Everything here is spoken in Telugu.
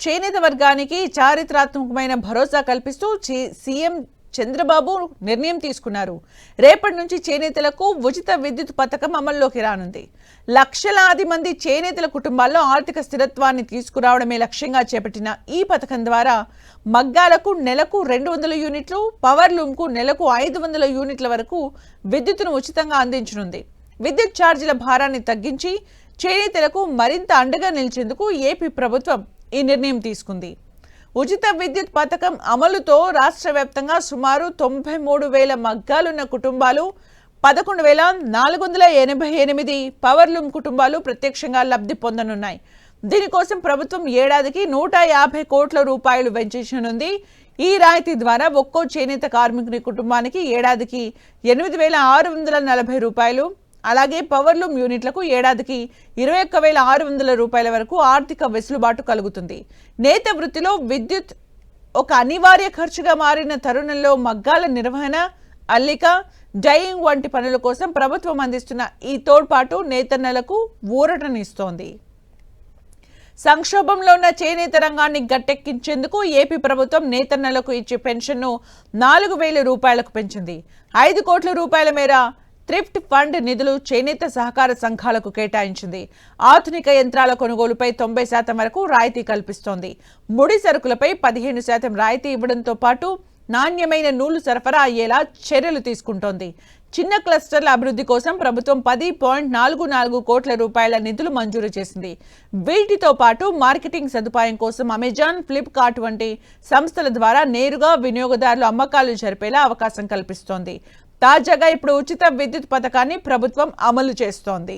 చేనేత వర్గానికి చారిత్రాత్మకమైన భరోసా కల్పిస్తూ సీఎం చంద్రబాబు నిర్ణయం తీసుకున్నారు. రేపటి నుంచి చేనేతలకు ఉచిత విద్యుత్ పథకం అమల్లోకి రానుంది. లక్షలాది మంది చేనేతల కుటుంబాల్లో ఆర్థిక స్థిరత్వాన్ని తీసుకురావడమే లక్ష్యంగా చేపట్టిన ఈ పథకం ద్వారా మగ్గాలకు నెలకు 200 యూనిట్లు, పవర్ లూమ్కు నెలకు 500 యూనిట్ల వరకు విద్యుత్తును ఉచితంగా అందించనుంది. విద్యుత్ ఛార్జీల భారాన్ని తగ్గించి చేనేతలకు మరింత అండగా నిలిచేందుకు ఏపీ ప్రభుత్వం ఈ నిర్ణయం తీసుకుంది. ఉచిత విద్యుత్ పథకం అమలుతో రాష్ట్ర వ్యాప్తంగా సుమారు 93,000 మగ్గాలున్న కుటుంబాలు, 11,488 పవర్లూమ్ కుటుంబాలు ప్రత్యక్షంగా లబ్ధి పొందనున్నాయి. దీనికోసం ప్రభుత్వం ఏడాదికి 150 కోట్ల రూపాయలు వెచ్చించనుంది. ఈ రాయితీ ద్వారా ఒక్కో చేనేత కార్మికుని కుటుంబానికి ఏడాదికి 8,640 రూపాయలు, అలాగే పవర్లూమ్ యూనిట్లకు ఏడాదికి 21,600 రూపాయల వరకు ఆర్థిక వెసులుబాటు కలుగుతుంది. నేత వృత్తిలో విద్యుత్ ఒక అనివార్య ఖర్చుగా మారిన తరుణంలో మగ్గాల నిర్వహణ, అల్లిక, డైయింగ్ వంటి పనుల కోసం ప్రభుత్వం అందిస్తున్న ఈ తోడ్పాటు నేతన్నలకు ఊరటనిస్తోంది. సంక్షోభంలో ఉన్న చేనేత రంగాన్ని గట్టెక్కించేందుకు ఏపీ ప్రభుత్వం నేతన్నలకు ఇచ్చే పెన్షన్ను 4,000 రూపాయలకు పెంచింది. 5 కోట్ల రూపాయల మేర థ్రిఫ్ట్ ఫండ్ నిధులు చేనేత సహకార సంఘాలకు కేటాయించింది. ఆధునిక యంత్రాల కొనుగోలుపై 90% వరకు రాయితీ కల్పిస్తోంది. ముడి సరుకులపై 15% రాయితీ ఇవ్వడంతో పాటు నాణ్యమైన నూలు సరఫరా అయ్యేలా చర్యలు తీసుకుంటోంది. చిన్న క్లస్టర్ల అభివృద్ధి కోసం ప్రభుత్వం 10.44 కోట్ల రూపాయల నిధులు మంజూరు చేసింది. వీటితో పాటు మార్కెటింగ్ సదుపాయం కోసం అమెజాన్, ఫ్లిప్కార్ట్ వంటి సంస్థల ద్వారా నేరుగా వినియోగదారులు అమ్మకాలు జరిపేలా అవకాశం కల్పిస్తోంది. తాజాగా ఇప్పుడు ఉచిత విద్యుత్ పథకాన్ని ప్రభుత్వం అమలు చేస్తోంది.